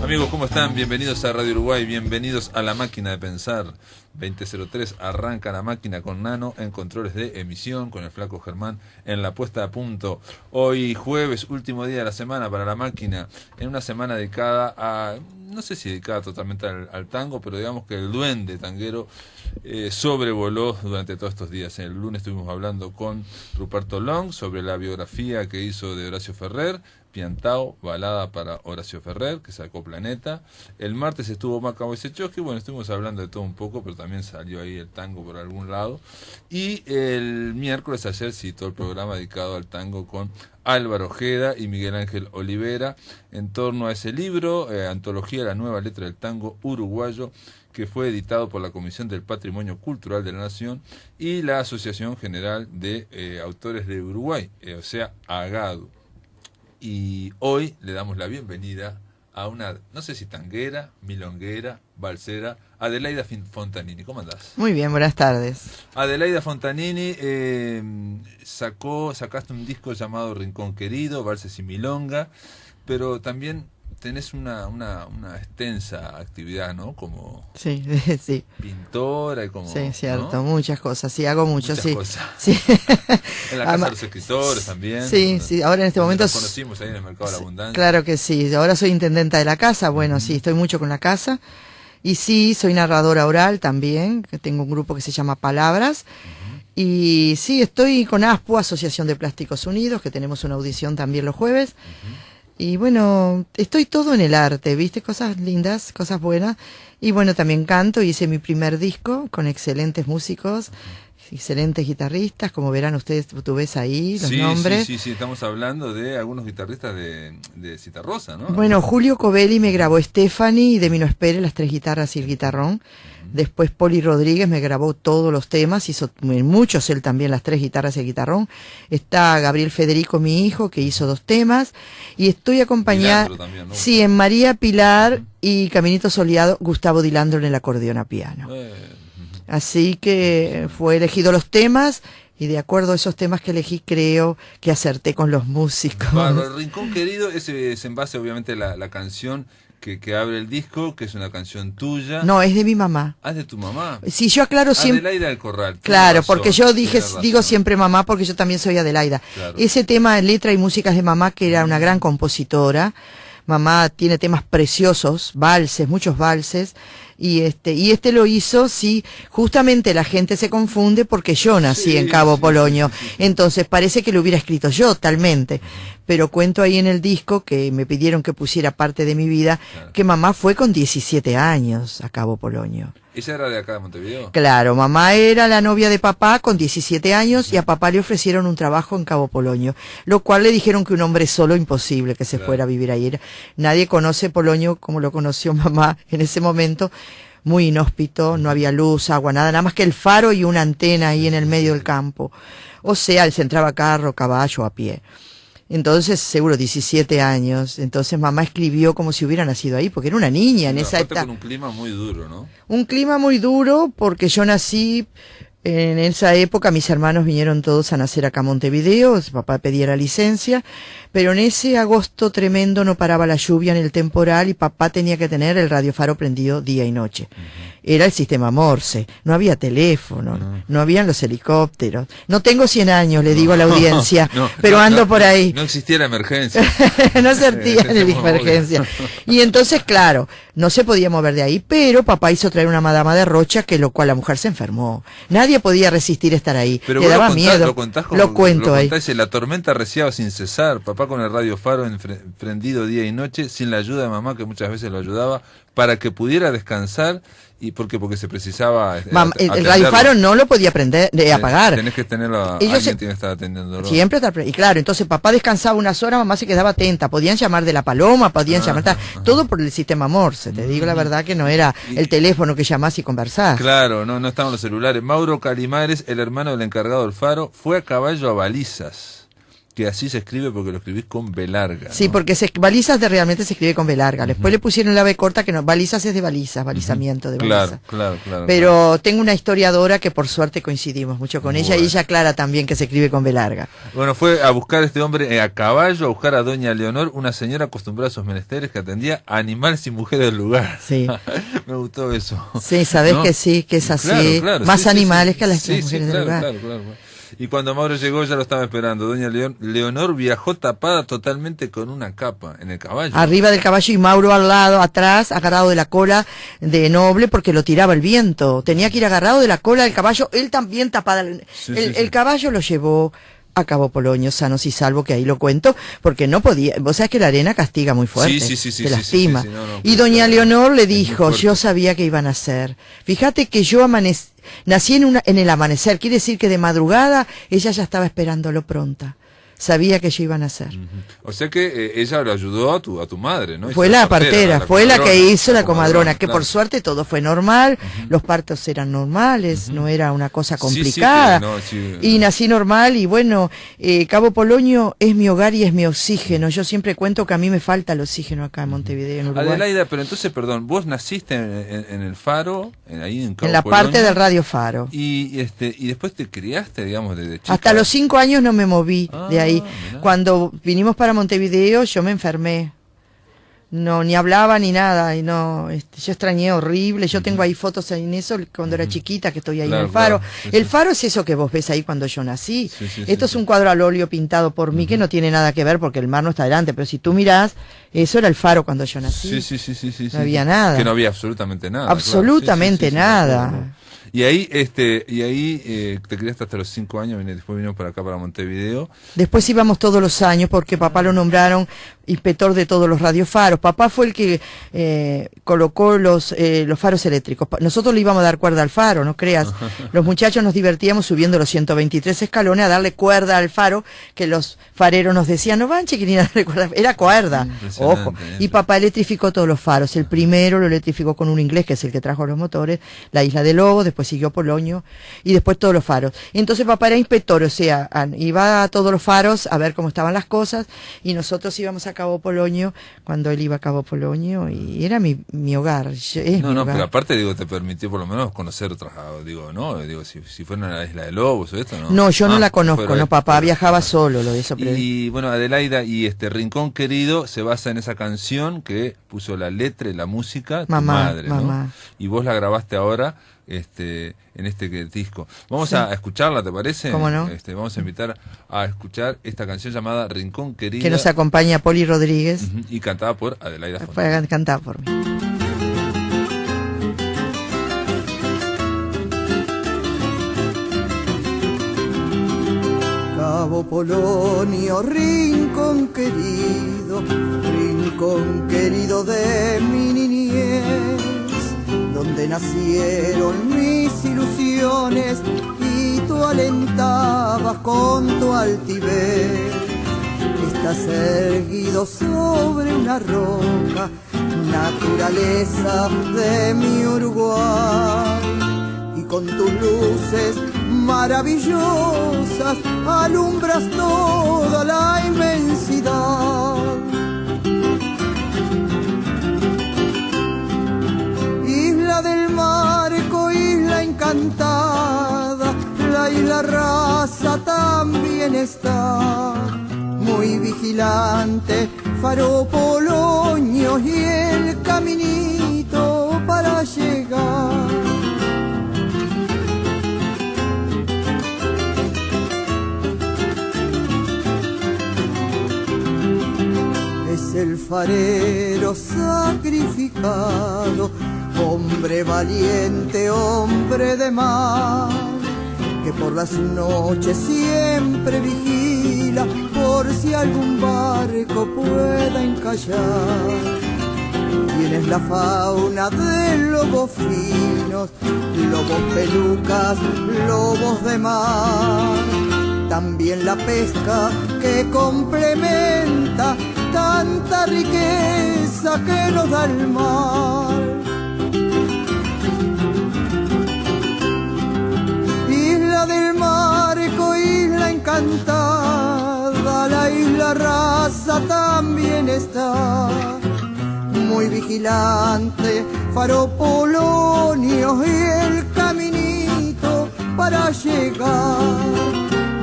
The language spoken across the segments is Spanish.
Amigos, ¿cómo están? Bienvenidos a Radio Uruguay, bienvenidos a La Máquina de Pensar. 2003 arranca La Máquina con Nano en controles de emisión, con el flaco Germán en la puesta a punto. Hoy jueves, último día de la semana para La Máquina, en una semana dedicada a, no sé si dedicada totalmente al tango, pero digamos que el duende tanguero sobrevoló durante todos estos días. El lunes estuvimos hablando con Ruperto Long sobre la biografía que hizo de Horacio Ferrer, Piantao, balada para Horacio Ferrer, que sacó Planeta. El martes estuvo Maca Wojciechowski, bueno, estuvimos hablando de todo un poco, pero también salió ahí el tango por algún lado. Y el miércoles ayer citó el programa dedicado al tango con Álvaro Ojeda y Miguel Ángel Olivera, en torno a ese libro, Antología La Nueva Letra del Tango Uruguayo, que fue editado por la Comisión del Patrimonio Cultural de la Nación y la Asociación General de Autores de Uruguay, o sea, AGADU. Y hoy le damos la bienvenida a una, no sé si tanguera, milonguera, balsera, Adelaida Fontanini. ¿Cómo andás? Muy bien, buenas tardes. Adelaida Fontanini, sacaste un disco llamado Rincón Querido, Valses y Milonga, pero también tenés una extensa actividad, ¿no? Como sí. pintora y como... Sí, cierto, ¿no? Muchas cosas, sí, hago mucho, muchas sí. Cosas. Sí. En la Casa de los Escritores también. Sí, ahora en este momento... Nos conocimos ahí en el Mercado de la Abundancia. Claro que sí, ahora soy intendenta de la casa, bueno, sí, estoy mucho con la casa. Y sí, soy narradora oral también, que tengo un grupo que se llama Palabras. Y sí, estoy con ASPU, Asociación de Plásticos Unidos, que tenemos una audición también los jueves. Y bueno, estoy todo en el arte, ¿viste? Cosas lindas, cosas buenas. Y bueno, también canto, hice mi primer disco con excelentes músicos, excelentes guitarristas, como verán ustedes, tú ves ahí los nombres. Sí, estamos hablando de algunos guitarristas de Citarrosa, ¿no? Bueno, Julio Covelli me grabó Stephanie y De Mí No Espere, las 3 guitarras y el guitarrón. Después Poli Rodríguez me grabó todos los temas, hizo muchos él también, las 3 guitarras y el guitarrón. Está Gabriel Federico, mi hijo, que hizo 2 temas. Y estoy acompañada, también, ¿no? Sí, en María Pilar y Caminito Soleado, Gustavo Dilandro en el acordeón a piano. Así que fue elegido los temas y de acuerdo a esos temas que elegí creo que acerté con los músicos. Bueno, el Rincón Querido es en base obviamente a la canción que abre el disco, que es una canción tuya. No, es de mi mamá. Ah, ¿es de tu mamá? Sí, yo aclaro siempre. Adelaida del Corral. Claro, porque yo digo siempre mamá porque yo también soy Adelaida. Claro. Ese tema, letra y música es de mamá, que era una gran compositora. Mamá tiene temas preciosos, valses, muchos valses. Y este lo hizo, sí, justamente la gente se confunde porque yo nací en Cabo Polonio, entonces parece que lo hubiera escrito yo, talmente, pero cuento ahí en el disco que me pidieron que pusiera parte de mi vida, que mamá fue con 17 años a Cabo Polonio. ¿Ella era de acá de Montevideo? Claro, mamá era la novia de papá con 17 años y a papá le ofrecieron un trabajo en Cabo Polonio, lo cual le dijeron que un hombre solo imposible que se fuera a vivir ahí. Nadie conoce Polonio como lo conoció mamá en ese momento, muy inhóspito, no había luz, agua, nada más que el faro y una antena ahí en el medio del campo. O sea, se entraba carro, caballo, a pie. Entonces, seguro 17 años. Entonces mamá escribió como si hubiera nacido ahí, porque era una niña en esa etapa. Con un clima muy duro, ¿no? Un clima muy duro, porque yo nací en esa época, mis hermanos vinieron todos a nacer acá a Montevideo, papá pedía la licencia, pero en ese agosto tremendo no paraba la lluvia en el temporal y papá tenía que tener el radiofaro prendido día y noche. Era el sistema Morse, no había teléfono, no habían los helicópteros. No tengo 100 años, le digo a la audiencia, pero ando por ahí. No existía la emergencia. No existía la emergencia. Y entonces, claro, no se podía mover de ahí, pero papá hizo traer una madama de Rocha, que lo cual la mujer se enfermó. Nadie podía resistir estar ahí, pero le daba miedo. Lo cuento ahí. La tormenta arreciaba sin cesar, papá con el radiofaro prendido día y noche, sin la ayuda de mamá, que muchas veces lo ayudaba, para que pudiera descansar. ¿Y por qué? Porque se precisaba... el radiofaro no lo podía apagar. Tenés que tenerlo, alguien tiene que estar atendiéndolo. Siempre, y claro, entonces papá descansaba unas horas, mamá se quedaba atenta, podían llamar de la Paloma, podían llamar, todo por el sistema Morse, te digo la verdad que no era el teléfono que llamás y conversás. Claro, no estaban los celulares. Mauro Calimares, el hermano del encargado del faro, fue a caballo a Balizas, que así se escribe porque lo escribís con B larga. Sí, ¿no? porque balizas realmente se escribe con B larga. Después le pusieron la B corta, que no, balizas es de balizas, balizamiento de balizas. Claro. Pero tengo una historiadora que por suerte coincidimos mucho con ella, y ella aclara también que se escribe con B larga. Bueno, fue a buscar este hombre a caballo, a buscar a doña Leonor, una señora acostumbrada a sus menesteres que atendía a animales y mujeres del lugar. Sí. Me gustó eso. Sí, sabés, ¿no? Que sí, que es así. Claro, más sí, animales sí, que las sí, mujeres del lugar. Claro. Y cuando Mauro llegó ya lo estaba esperando. Doña Leonor viajó tapada totalmente con una capa en el caballo. Arriba del caballo y Mauro al lado, atrás, agarrado de la cola de Noble porque lo tiraba el viento. Tenía que ir agarrado de la cola del caballo, él también tapada. El caballo lo llevó a Cabo Polonio, sanos y salvo, que ahí lo cuento, porque no podía, vos sabés que la arena castiga muy fuerte, te lastima. Y doña Leonor le dijo, yo sabía que iban a hacer. Fíjate que yo nací en el amanecer, quiere decir que de madrugada ella ya estaba esperándolo pronta. Sabía que yo iba a nacer. O sea que ella lo ayudó a tu madre, ¿no? Fue la partera, fue la que hizo la comadrona, que por suerte todo fue normal, los partos eran normales, no era una cosa complicada, y nací normal, y bueno, Cabo Polonio es mi hogar y es mi oxígeno. Yo siempre cuento que a mí me falta el oxígeno acá en Montevideo, en Uruguay. Adelaida, pero entonces, perdón, vos naciste en el Faro, ahí en Cabo en la Polonio, parte del Radio Faro. Y después te criaste, digamos, desde chica. Hasta los 5 años no me moví de ahí. Mirá. Cuando vinimos para Montevideo yo me enfermé, no, ni hablaba ni nada, y no, yo extrañé horrible. Yo tengo ahí fotos en eso cuando era chiquita, que estoy ahí en el Faro. El Faro es eso que vos ves ahí cuando yo nací. Esto es un cuadro al óleo pintado por mí, que no tiene nada que ver porque el mar no está delante, pero si tú mirás, eso era el Faro cuando yo nací. No había nada. Que no había absolutamente nada. Absolutamente nada. Y ahí, te criaste hasta los 5 años, después vinimos para acá, para Montevideo. Después íbamos todos los años porque papá lo nombraron inspector de todos los radiofaros. Papá fue el que colocó los faros eléctricos. Nosotros le íbamos a dar cuerda al faro, no creas. Los muchachos nos divertíamos subiendo los 123 escalones a darle cuerda al faro, que los fareros nos decían, no van, chiquilina, darle cuerda. Era cuerda, ojo. Y papá electrificó todos los faros. El primero lo electrificó con un inglés, que es el que trajo los motores, la Isla de Lobos, después siguió Polonio, y después todos los faros. Entonces papá era inspector, o sea, iba a todos los faros a ver cómo estaban las cosas, y nosotros íbamos a Cabo Polonio cuando él iba a Cabo Polonio, y era mi hogar. No, pero aparte, te permitió por lo menos conocer otras, si fueron a la Isla de Lobos o esto, ¿no? No, yo no la conozco, no, papá viajaba solo, lo de eso. Y bueno, Adelaida, y Rincón Querido se basa en esa canción que puso la letra y la música tu madre, ¿no? Y vos la grabaste ahora en este disco. Vamos a escucharla, ¿te parece? ¿Cómo no? Vamos a invitar a escuchar esta canción llamada Rincón Querido, que nos acompaña Poli Rodríguez. Y cantada por Adelaida Fontana. Fue cantada por mí. Cabo Polonio, rincón querido de mi niñez, donde nacieron mis ilusiones y tú alentabas con tu altivez. Estás erguido sobre una roca, naturaleza de mi Uruguay, y con tus luces maravillosas alumbras toda la inmensidad. Isla del Marco, isla encantada, la isla Raza también está, muy vigilante, faro Polonio y el caminito para llegar. Es el farero sacrificado, hombre valiente, hombre de mar, que por las noches siempre vigila por si algún barco pueda encallar. Tienes la fauna de lobos finos, lobos pelucas, lobos de mar, también la pesca que complementa tanta riqueza que nos da el mar. Isla del Marco, isla encantada, la raza también está. Muy vigilante, faro Polonio y el caminito para llegar.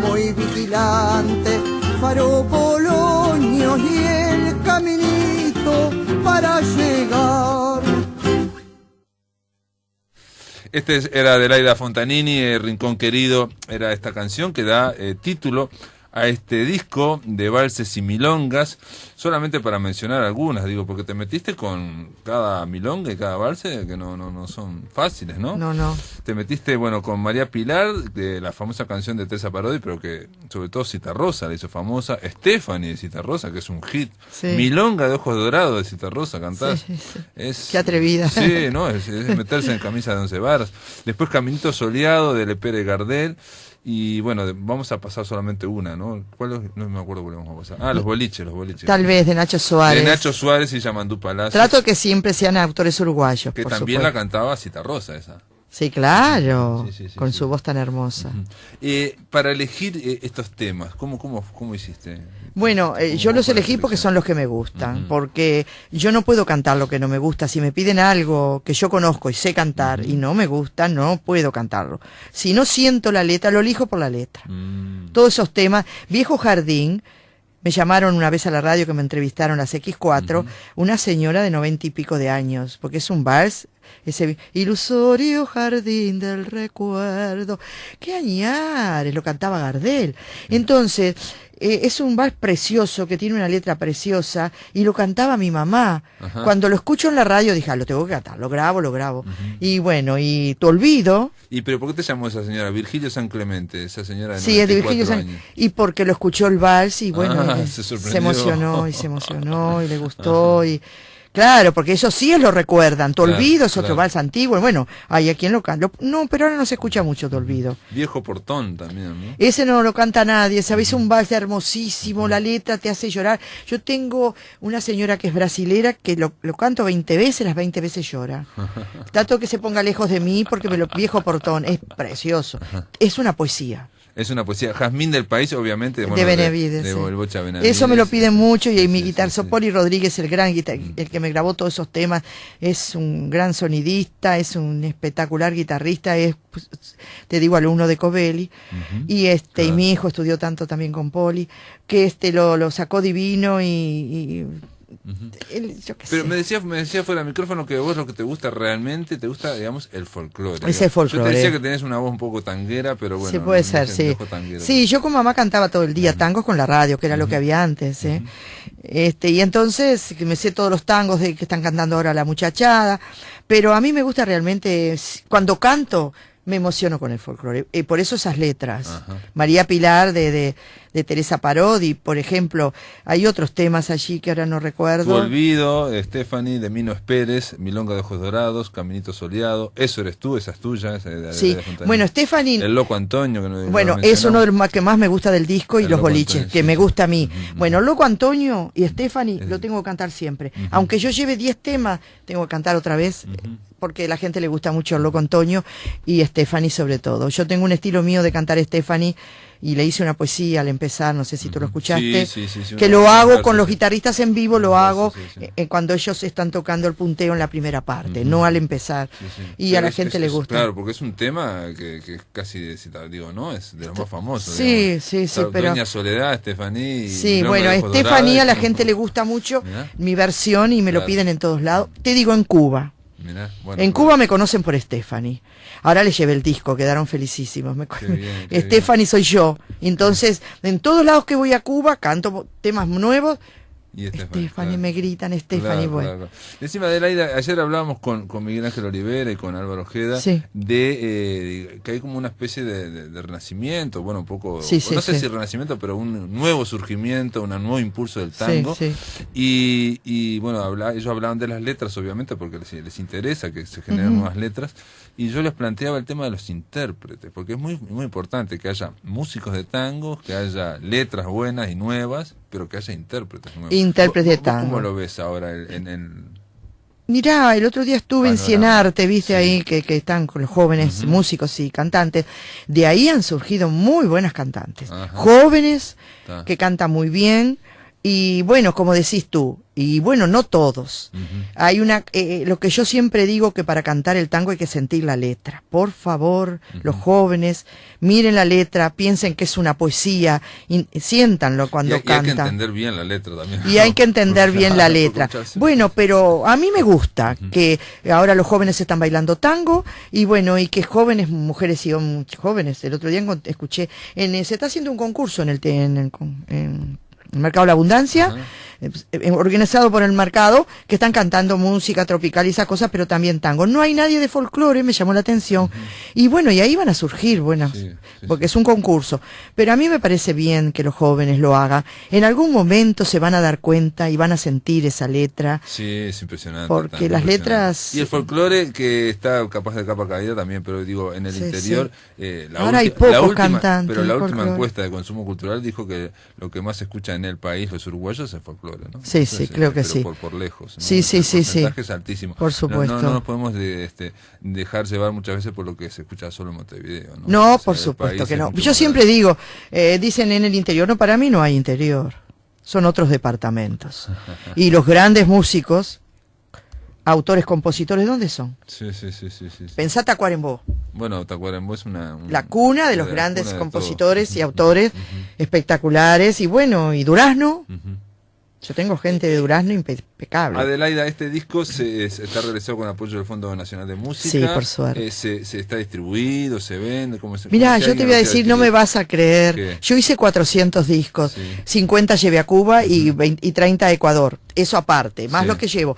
Muy vigilante, faro Polonio y el caminito para llegar. Era Adelaida Fontanini, Rincón Querido, era esta canción que da título a este disco de valses y milongas, solamente para mencionar algunas, digo, porque te metiste con cada milonga y cada valse, que no son fáciles, ¿no? No. Te metiste, bueno, con María Pilar, de la famosa canción de Teresa Parodi, pero que sobre todo Citarrosa la hizo famosa, Stephanie de Citarrosa, que es un hit, Sí. Milonga de Ojos Dorados de Citarrosa, cantás. Sí, sí. Es, Qué atrevida. Sí, no, es meterse en camisa de 11 varas. Después Caminito Soleado de Lepere Gardel. Y bueno, vamos a pasar solamente una, ¿no? No me acuerdo cuál vamos a pasar. Ah, los boliches. Tal vez de Nacho Suárez. De Nacho Suárez y Yamandú Palacios. Trato que siempre sean autores uruguayos, que por también supuesto. la cantaba Citarrosa esa. Sí, claro, Sí, con sí. su voz tan hermosa. Para elegir estos temas, ¿cómo hiciste? Bueno, yo los para elegí porque seleccionar? son los que me gustan, porque yo no puedo cantar lo que no me gusta. Si me piden algo que yo conozco y sé cantar y no me gusta, no puedo cantarlo. Si no siento la letra, lo elijo por la letra. Todos esos temas, Viejo Jardín, me llamaron una vez a la radio que me entrevistaron las X4, una señora de 90 y pico de años, porque es un vals, ese ilusorio jardín del recuerdo. ¡Qué añares! Lo cantaba Gardel. Entonces, es un vals precioso, que tiene una letra preciosa, y lo cantaba mi mamá. Ajá. Cuando lo escucho en la radio, dije, lo tengo que cantar, lo grabo. Y bueno, y Te Olvido. ¿Y pero por qué te llamó esa señora? Virgilio San Clemente, esa señora de Sí, es de 94 Virgilio San... años. Y porque lo escuchó el vals y bueno, Se se sorprendió. emocionó y le gustó y... Claro, porque eso sí lo recuerdan. Te Claro, Olvido es otro claro. vals antiguo. Bueno, hay a quien lo canta. No, pero ahora no se escucha mucho Te Olvido. Viejo Portón también, ¿no? Ese no lo canta nadie, ¿sabes? Un vals hermosísimo, la letra te hace llorar. Yo tengo una señora que es brasilera que lo canto 20 veces, las 20 veces llora. Trato que se ponga lejos de mí porque Viejo Portón es precioso. Es una poesía. Es una poesía. Jazmín del País, obviamente. De Benavides. De Sí. el Bocha Benavides. Eso me lo piden mucho y mi Sí, guitarra, sí. Poli Rodríguez, el gran el que me grabó todos esos temas, es un gran sonidista, es un espectacular guitarrista, es, pues, te digo, alumno de Covelli, y claro. y mi hijo estudió tanto también con Poli, que lo sacó divino y él, yo qué Pero sé. me decía fuera del micrófono que vos lo que te gusta realmente, te gusta, digamos, el folclore. Es el folclore. Yo te decía que tenés una voz un poco tanguera, pero bueno. Sí, puede no ser, sé, sí. dejo tanguero. Sí, yo con mamá cantaba todo el día tangos con la radio, que era lo que había antes, ¿eh? Y entonces que me sé todos los tangos que están cantando ahora la muchachada, pero a mí me gusta realmente, cuando canto, me emociono con el folclore, y por eso esas letras. Ajá. María Pilar de Teresa Parodi, por ejemplo, hay otros temas allí que ahora no Tu recuerdo. Olvido, Stephanie, de Minos Pérez, Milonga de Ojos Dorados, Caminito Soleado, Eso Eres Tú, esa es tuya. Esa de Sí, Fontanini. bueno, Stephanie... El Loco Antonio, que no Bueno, lo es uno de mencionamos. los que más me gusta del disco y El los Loco boliches, Antonio, que sí, me sí. gusta a mí. Ujú, Bueno, Loco Antonio y Stephanie Es- lo tengo que cantar siempre. Aunque yo lleve 10 temas, tengo que cantar otra vez, porque a la gente le gusta mucho el Loco Antonio y Stephanie sobre todo. Yo tengo un estilo mío de cantar Stephanie y le hice una poesía al empezar, no sé si tú lo escuchaste, Sí, que una- lo una hago verso, con los sí. guitarristas en vivo, lo Sí, hago sí, sí. cuando ellos están tocando el punteo en la primera parte, no al empezar. Sí, sí. Y Pero a la gente le gusta. Claro, porque es un tema que es casi, digo, ¿no? Es de los más famosos. Sí, sí, sí, pero... Doña Soledad, Estefaní. y Sí, Milonga bueno, de Ojos Estefanía a la Dorados, gente le gusta mucho Mirá. mi versión y me lo Claro. piden en todos lados. Te digo, en Cuba. Mirá, bueno, En pero- Cuba me conocen por Stephanie. Ahora les llevé el disco, quedaron felicísimos. Qué bien, qué Stephanie soy yo. Entonces, en todos lados que voy a Cuba, canto temas nuevos. Y Stephanie, claro. me gritan, Stephanie, Claro, bueno. claro. Encima de Laida, ayer hablábamos con Miguel Ángel Olivera y con Álvaro Ojeda Sí. de que hay como una especie de renacimiento, bueno, un poco, Sí, sí, no sé sí. si renacimiento, pero un nuevo surgimiento, un nuevo impulso del tango. Sí, Y bueno, ellos hablaban de las letras, obviamente, porque les interesa que se generen nuevas letras. Y yo les planteaba el tema de los intérpretes, porque es muy, muy importante que haya músicos de tango, que haya letras buenas y nuevas, pero que haya intérpretes nuevos. Intérpretes de ¿Vos tango. ¿Cómo lo ves ahora Mirá, el otro día estuve en Panorama. Cienarte, viste Sí. ahí que están con los jóvenes músicos y cantantes. De ahí han surgido muy buenas cantantes. Ajá. Jóvenes Está. que cantan muy bien, Y bueno, como decís tú, y bueno, no todos. Hay lo que yo siempre digo, que para cantar el tango hay que sentir la letra. Por favor, los jóvenes, miren la letra, piensen que es una poesía, siéntanlo cuando cantan. Y hay que entender bien la letra también. Y hay que entender bien la letra. Bueno, pero a mí me gusta que ahora los jóvenes están bailando tango, y bueno, y que jóvenes, mujeres y hombres jóvenes, el otro día escuché, se está haciendo un concurso en el Mercado de la Abundancia, organizado por el mercado, que están cantando música tropical y esas cosas, pero también tango. No hay nadie de folclore, me llamó la atención. Y bueno, y ahí van a surgir, bueno, porque es un concurso. Pero a mí me parece bien que los jóvenes lo hagan. En algún momento se van a dar cuenta y van a sentir esa letra. Sí, es impresionante. Porque las letras... Y el folclore, que está capaz de capa caída también, pero digo, en el interior... Ahora hay pocos cantantes. Pero la última encuesta de consumo cultural dijo que lo que más se escucha en el país, los uruguayos, es el folclore, ¿no? Sí, entonces, creo que pero sí. Por lejos, ¿no? Sí. El porcentaje es altísimo. Por supuesto. No nos podemos dejar llevar muchas veces por lo que se escucha solo en Montevideo, ¿no? No, o sea, por supuesto que no. Yo más siempre digo, dicen en el interior, no, para mí no hay interior. Son otros departamentos. Y los grandes músicos, autores, compositores, ¿dónde son? Sí. Pensá Tacuarembó. Bueno, Tacuarembó es la cuna de los grandes cuna de compositores todos. y autores espectaculares. Y bueno, y Durazno. Yo tengo gente de Durazno impecable. Adelaida, este disco está realizado con apoyo del Fondo Nacional de Música. Sí, por suerte. Se está distribuido, se vende. Mirá, yo te voy a decir, no me vas a creer. ¿Qué? Yo hice 400 discos. Sí. 50 llevé a Cuba y 30 a Ecuador. Eso aparte, más Sí. lo que llevo.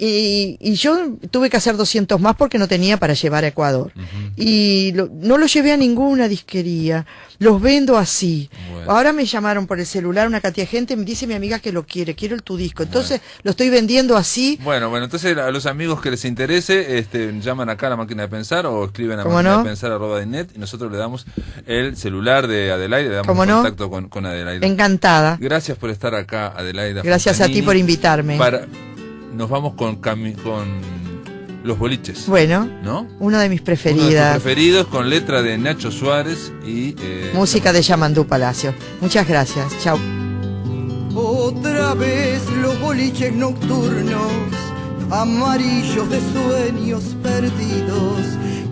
Y yo tuve que hacer 200 más porque no tenía para llevar a Ecuador. Y no lo llevé a ninguna disquería. Los vendo así. Bueno. Ahora me llamaron por el celular una cantidad de gente, me dice mi amiga que lo quiero tu disco. Entonces lo estoy vendiendo así. Bueno, entonces a los amigos que les interese, llaman acá a la máquina de pensar o escriben a ¿Cómo máquina no? de pensar @net y nosotros le damos el celular de Adelaida, le damos ¿Cómo no? contacto con Adelaida. Encantada. Gracias por estar acá, Adelaida. Gracias a ti Fontanini. por invitarme. Nos vamos con Los Boliches. Bueno, ¿No? una de mis Uno de tus preferidas. preferidos, con letra de Nacho Suárez y... Música de Yamandú Palacio. Muchas gracias. Chao. Otra vez los boliches nocturnos, amarillos de sueños perdidos,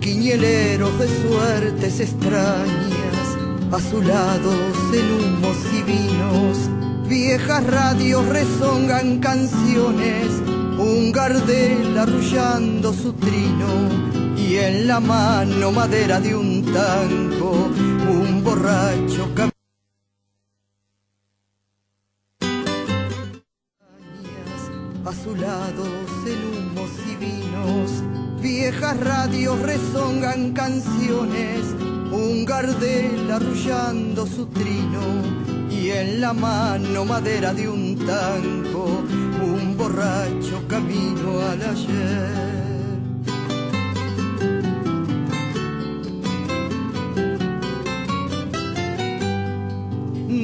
quiñeleros de suertes extrañas, azulados en humos y vinos, viejas radios rezongan canciones, un gardel arrullando su trino, y en la mano madera de un tango, un borracho azulados en humos y vinos, viejas radios rezongan canciones, un gardel arrullando su trino, y en la mano madera de un tango, un borracho camino al ayer.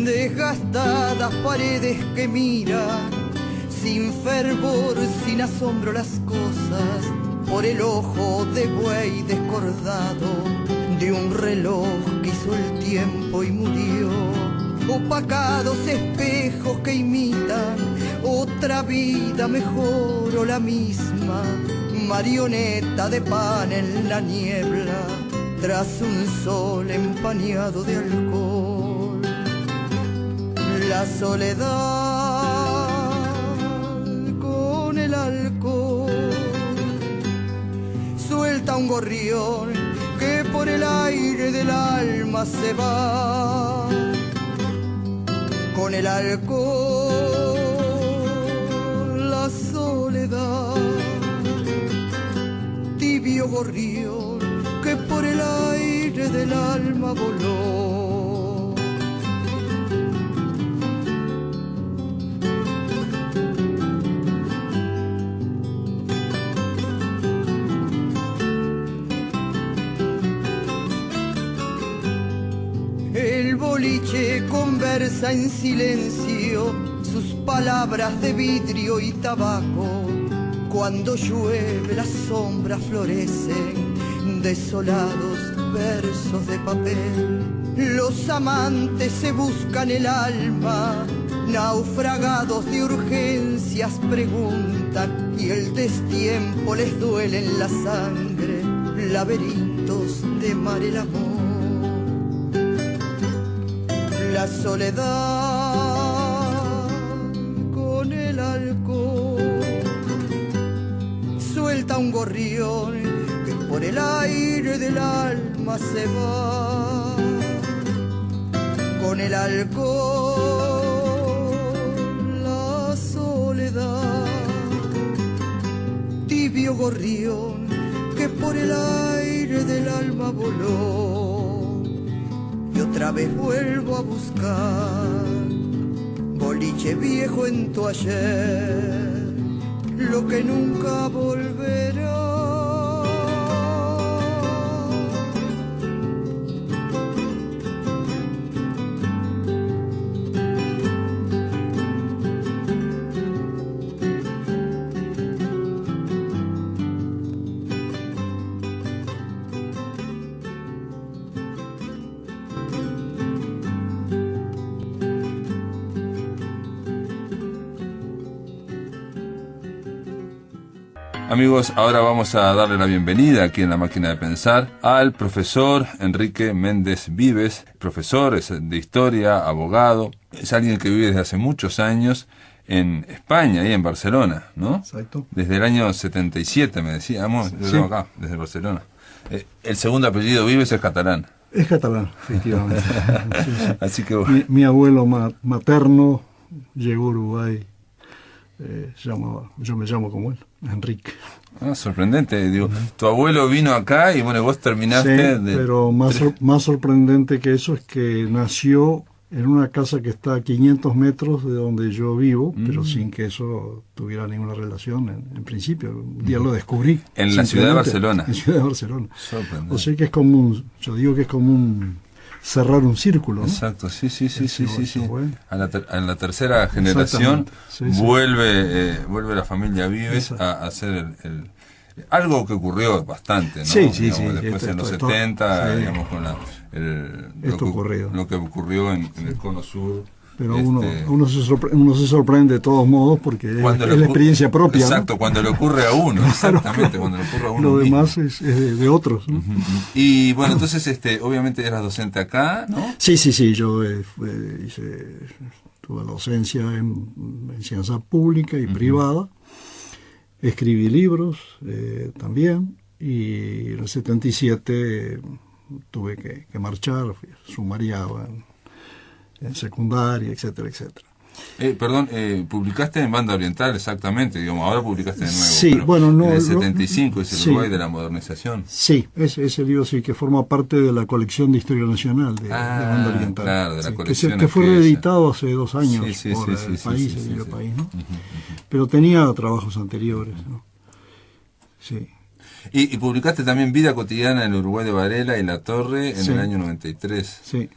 Desgastadas paredes que miran sin fervor, sin asombro las cosas, por el ojo de buey descordado de un reloj que hizo el tiempo y murió. Opacados espejos que imitan otra vida mejor o la misma, marioneta de pan en la niebla, tras un sol empañado de alcohol. La soledad con el alcohol suelta un gorrión que por el aire del alma se va. Con el alcohol, la soledad, tibio gorrión que por el aire del alma voló. El boliche conversa en silencio sus palabras de vidrio y tabaco. Cuando llueve las sombras florecen, desolados versos de papel. Los amantes se buscan el alma naufragados de urgencias preguntan y el destiempo les duele en la sangre, laberintos de mar el amor. La soledad con el alcohol suelta un gorrión que por el aire del alma se va. Con el alcohol, la soledad, tibio gorrión que por el aire del alma voló. Y otra vez vuelvo a buscar boliche viejo en tu ayer, lo que nunca volverá. Amigos, ahora vamos a darle la bienvenida aquí en la máquina de pensar al profesor Enrique Méndez Vives. Profesor, es de historia, abogado, es alguien que vive desde hace muchos años en España y en Barcelona, ¿no? Exacto. Desde el año 77 me decíamos, yo Sí. vivo acá, desde Barcelona. El segundo apellido Vives es catalán. Es catalán, efectivamente. Sí, sí. Así que Mi abuelo materno llegó a Uruguay, yo me llamo como él, Enrique. sorprendente, digo, tu abuelo vino acá y bueno, vos terminaste Sí, pero más sorprendente que eso es que nació en una casa que está a 500 metros de donde yo vivo, pero sin que eso tuviera ninguna relación en principio. Un día lo descubrí. En la ciudad de Barcelona. En Ciudad de Barcelona. Sorprendente. O sea que es como yo digo que es como cerrar un círculo, ¿no? Exacto, sí. Bueno. En la tercera generación Sí. vuelve la familia Vives a hacer algo que ocurrió bastante, ¿no? Sí. Después en los 70, sí. digamos, con lo que ocurrió en el Cono Sur. Pero uno se sorprende de todos modos porque es la experiencia propia. Exacto, ¿no? Cuando le ocurre a uno, exactamente, cuando le ocurre a uno. Lo mismo. demás es de otros, ¿no? Y bueno, entonces, obviamente eras docente acá, ¿no? Sí, yo tuve docencia en enseñanza pública y privada, escribí libros también, y en el 77 tuve que marchar, sumariaba en secundaria, etcétera. Publicaste en Banda Oriental, exactamente, digamos, ahora publicaste de nuevo. Sí, pero bueno, no. En el 75 es el sí. Uruguay de la modernización. Sí, ese libro sí que forma parte de la colección de Historia Nacional de Banda Oriental. Claro, de la sí, colección. que fue reeditado hace 2 años por el país, el libro País, ¿no? Pero tenía trabajos anteriores, ¿no? Sí. Y publicaste también Vida Cotidiana en el Uruguay de Varela y La Torre en el año 93. Sí.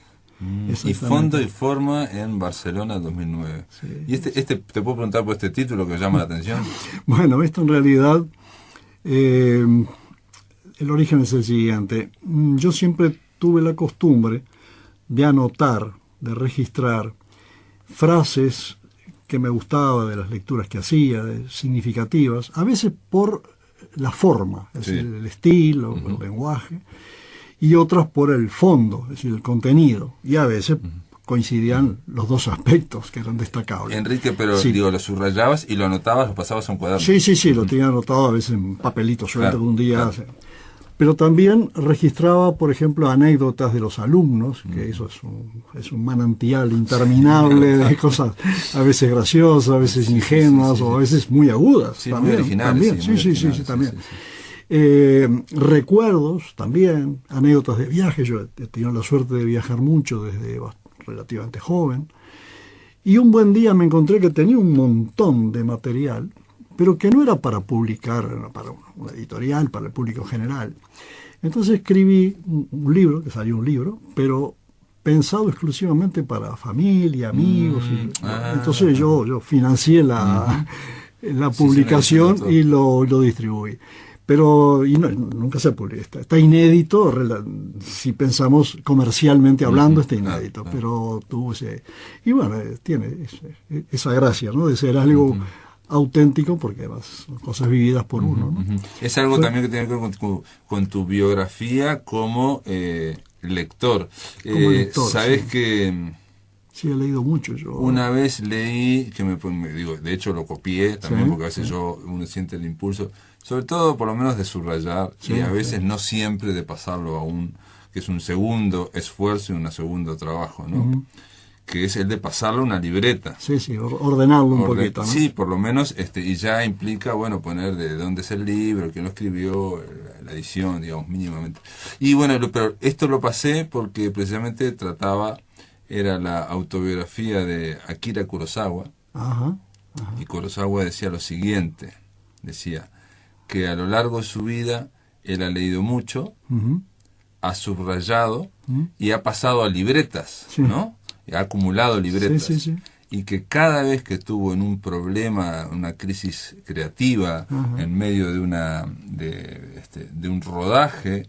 Y Fondo y Forma en Barcelona 2009. Sí. ¿Y te puedo preguntar por este título que llama la atención? Bueno, esto en realidad, el origen es el siguiente. Yo siempre tuve la costumbre de anotar, de registrar frases que me gustaba de las lecturas que hacía, significativas, a veces por la forma, es decir, el estilo, el lenguaje, y otras por el fondo, es decir, el contenido, y a veces coincidían los dos aspectos que eran destacables. Enrique, pero Sí. lo subrayabas y lo anotabas, lo pasabas a un cuaderno. Sí, lo tenía anotado a veces en papelitos sueltos Claro, que un día claro. hace. Pero también registraba, por ejemplo, anécdotas de los alumnos, que eso es un manantial interminable de cosas a veces graciosas, a veces ingenuas o a veces muy agudas. Sí, también, muy originales. también. Sí, también. Recuerdos también, anécdotas de viaje. Yo he tenido la suerte de viajar mucho desde relativamente joven. Y un buen día me encontré que tenía un montón de material, pero que no era para publicar, era para una editorial, para el público general. Entonces escribí un libro, que salió un libro, pero pensado exclusivamente para familia, amigos. Entonces yo financié la publicación y lo distribuí. pero nunca se publica. Está inédito, si pensamos comercialmente hablando, está inédito, pero tuvo ese... Y bueno, tiene esa gracia, ¿no? De ser algo auténtico, porque además son cosas vividas por uno, ¿no? Es algo también que tiene que ver con tu biografía como lector. Como lector, sabes sí. que... Sí, he leído mucho yo. Una vez leí, digo, de hecho lo copié también, Sí, porque a veces sí. uno siente el impulso, sobre todo por lo menos de subrayar, Sí, y a veces sí. no siempre de pasarlo que es un segundo esfuerzo y un segundo trabajo, ¿no? Que es el de pasarlo a una libreta. Sí, sí, ordenarlo un poquito, ¿no? Sí, por lo menos, y ya implica, bueno, poner de dónde es el libro, quién lo escribió, la edición, digamos, mínimamente. Y bueno, pero esto lo pasé porque precisamente era la autobiografía de Akira Kurosawa, Ajá. y Kurosawa decía lo siguiente, decía que a lo largo de su vida él ha leído mucho, Ujú. ha subrayado Ujú. y ha pasado a libretas, Sí. ¿no? Ha acumulado libretas. Sí, sí, sí. Y que cada vez que estuvo en un problema, una crisis creativa, Ajá. en medio de un rodaje,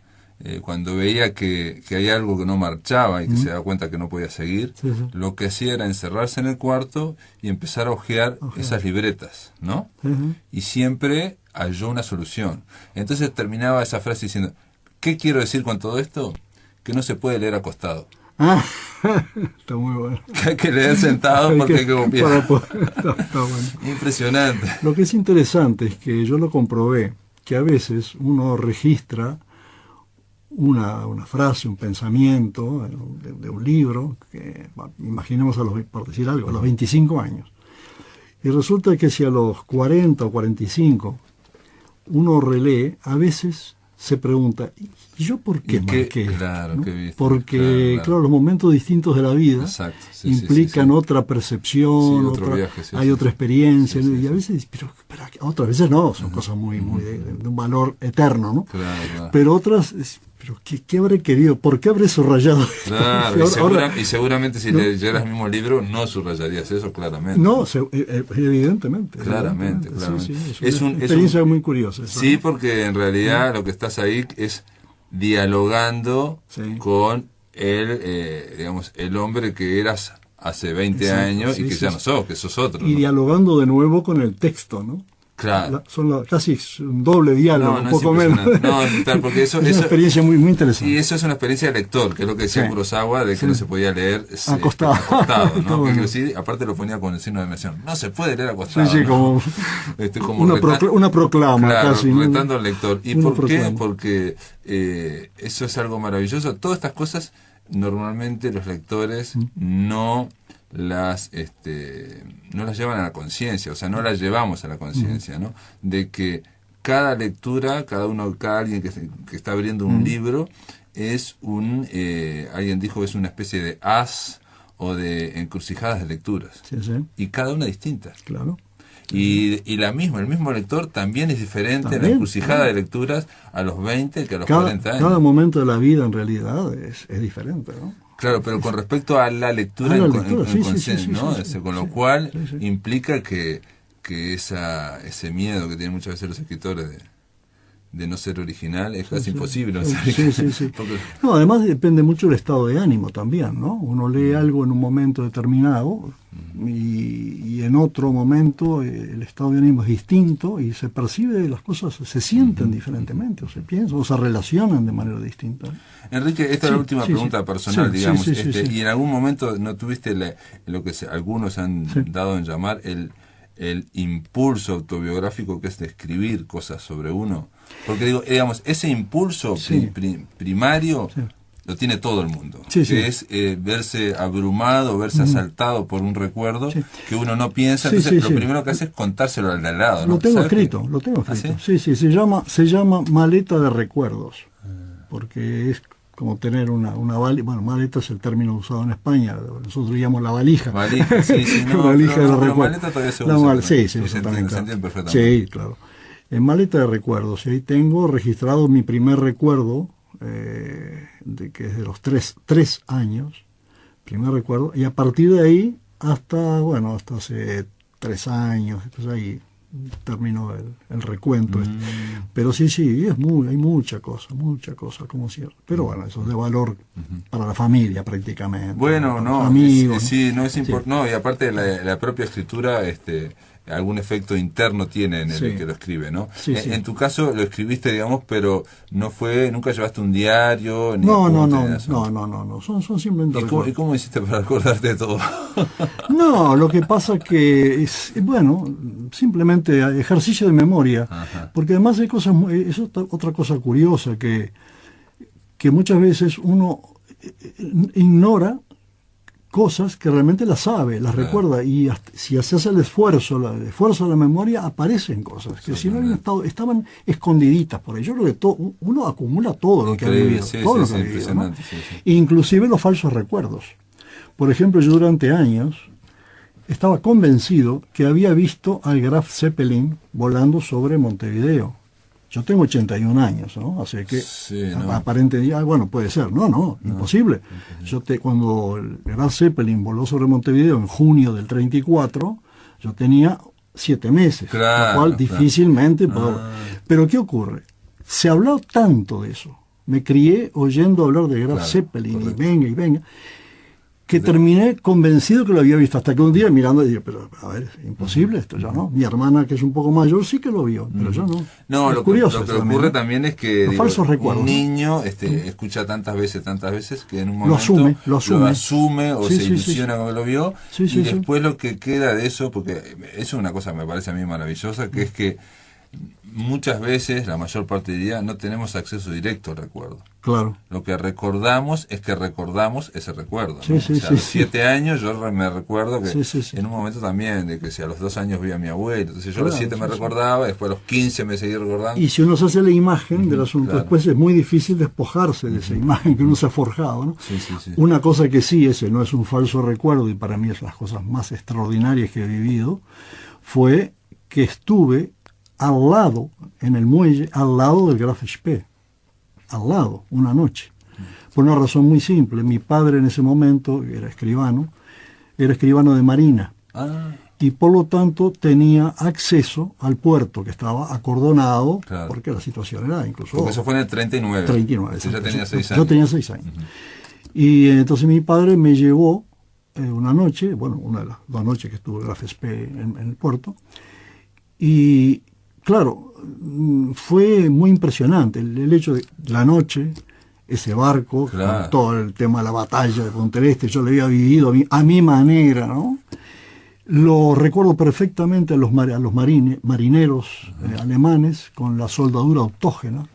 cuando veía que hay algo que no marchaba y que se daba cuenta que no podía seguir, Sí, sí. lo que hacía era encerrarse en el cuarto y empezar a hojear esas libretas, ¿no? Ujú. Y siempre halló una solución. Entonces terminaba esa frase diciendo, ¿qué quiero decir con todo esto? Que no se puede leer acostado. Ah, está muy bueno. Que hay que leer sentado porque hay que copiar. Está bueno. Impresionante. Lo que es interesante es que yo lo comprobé, que a veces uno registra una frase, un pensamiento de un libro, que imaginemos por decir algo, a los 25 años. Y resulta que si a los 40 o 45 uno relee, a veces se pregunta, ¿y yo por qué marqué esto? Claro, ¿no? qué viste, Porque, claro, los momentos distintos de la vida Exacto, sí, implican sí. otra percepción, Sí, otro viaje, sí, hay sí, otra sí. experiencia, Sí, sí, y a veces, pero otras veces no, son cosas muy de un valor eterno, ¿no? Claro. Pero otras, pero ¿qué habré querido? ¿Por qué habré subrayado esto? Claro, y seguramente si ¿no? leyeras el mismo libro no subrayarías eso claramente. No, evidentemente. Claramente. Sí, es una experiencia muy curiosa. Eso, Sí, ¿no? porque en realidad lo que estás ahí es dialogando con el hombre que eras hace 20 Exacto, años y que ya no sos, que sos otro. Y ¿no? dialogando de nuevo con el texto, ¿no? Claro. Casi un doble diálogo, un poco menos. No, claro, porque eso, es una experiencia muy interesante. Y eso es una experiencia de lector, que es lo que decía Kurosawa, de que no se podía leer acostado, ¿no? bueno. Sí, aparte lo ponía con el signo de mención. No se puede leer acostado. Sí, ¿no? como una proclama, claro, casi. Retando al lector. ¿Y por proclama. qué? Porque eso es algo maravilloso. Todas estas cosas, normalmente los lectores no las llevan a la conciencia, o sea, no las llevamos a la conciencia, ¿no? De que cada lectura, cada alguien que está abriendo un libro es alguien dijo que es una especie de haz o de encrucijadas de lecturas. Sí. Y cada una distinta. Claro. Y el mismo lector también es diferente en la encrucijada de lecturas a los 20 que a los 40 años. Cada momento de la vida en realidad es diferente, ¿no? Claro, pero con respecto a la lectura en consenso, ¿no? Con lo cual implica que ese miedo que tienen muchas veces los escritores de no ser original es casi imposible. Sí. No, además depende mucho del estado de ánimo también, ¿no? Uno lee algo en un momento determinado y en otro momento el estado de ánimo es distinto y se percibe, las cosas se sienten diferentemente, o se piensan, o se relacionan de manera distinta. Enrique, esta es la última pregunta personal, digamos. Y en algún momento no tuviste lo que algunos han dado en llamar el impulso autobiográfico, que es de escribir cosas sobre uno. Porque digamos, ese impulso primario lo tiene todo el mundo, que es verse abrumado, verse asaltado por un recuerdo que uno no piensa. Entonces, lo primero que hace es contárselo al lado, ¿no? Lo tengo escrito. ¿Ah, sí? Sí, se llama maleta de recuerdos, porque es como tener una valija. Bueno, maleta es el término usado en España, nosotros llamamos la valija. Valija, no, valija de recuerdos. Maleta todavía se usa. Sí, claro. En maleta de recuerdos, y ahí tengo registrado mi primer recuerdo, que es de los 3 años, primer recuerdo, y a partir de ahí hasta hace 3 años, pues ahí terminó el recuento. Pero sí, hay mucha cosa, como cierto. Pero bueno, eso es de valor para la familia prácticamente. Bueno, para no, los amigos. sí, no es importante. No, y aparte la propia escritura, algún efecto interno tiene en el que lo escribe, ¿no? Sí, sí. En tu caso lo escribiste, digamos, pero nunca llevaste un diario, ni No, son simplemente ¿Y cómo hiciste para acordarte de todo? No, lo que pasa que es, bueno, simplemente ejercicio de memoria. Ajá. Porque además hay cosas, es otra cosa curiosa, que muchas veces uno ignora cosas que realmente las sabe, las recuerda, y si haces el esfuerzo de la memoria, aparecen cosas que si no habían estaban escondiditas por ahí. Yo creo que uno acumula todo lo que ha vivido, ¿no? Inclusive los falsos recuerdos. Por ejemplo, yo durante años estaba convencido que había visto al Graf Zeppelin volando sobre Montevideo. Yo tengo 81 años, ¿no? Así que aparentemente, bueno, puede ser. No, imposible. Cuando el Graf Zeppelin voló sobre Montevideo en junio del 34, yo tenía 7 meses, lo cual difícilmente puedo. Pero ¿qué ocurre? Se habló tanto de eso. Me crié oyendo hablar de Graf Zeppelin, y venga, que terminé convencido que lo había visto, hasta que un día mirando dije, pero a ver, es imposible esto, ya no. Mi hermana, que es un poco mayor, sí que lo vio, pero yo no. No, lo que ocurre también es que falsos recuerdos, un niño escucha tantas veces que en un momento lo asume o se ilusiona con que lo vio, y después lo que queda de eso, porque eso es una cosa que me parece a mí maravillosa, que es que muchas veces, la mayor parte del día, no tenemos acceso directo al recuerdo. Claro. Lo que recordamos es que recordamos ese recuerdo, ¿no? A los 7 años yo me recuerdo que en un momento también, de que si a los 2 años vi a mi abuelo, entonces yo a los 7 me recordaba, después a los 15 me seguí recordando. Y si uno se hace la imagen del asunto, después es muy difícil despojarse de esa imagen que uno se ha forjado, ¿no? Una cosa que sí, ese no es un falso recuerdo, y para mí es las cosas más extraordinarias que he vivido, fue que estuve al lado, en el muelle, al lado del Graf Spee, al lado, una noche. Por una razón muy simple. Mi padre en ese momento era escribano de marina. Y por lo tanto tenía acceso al puerto, que estaba acordonado, porque la situación era incluso... Porque eso fue en el 39. 39. Entonces ya tenía 6 años. Yo tenía 6 años. Y entonces mi padre me llevó una noche, una de las 2 noches que estuvo el Graf Spee en el puerto, y claro, fue muy impresionante el hecho de la noche, ese barco, con todo el tema de la batalla de Punta del Este, yo lo había vivido a mi manera, ¿no? Lo recuerdo perfectamente a los marineros alemanes con la soldadura autógena,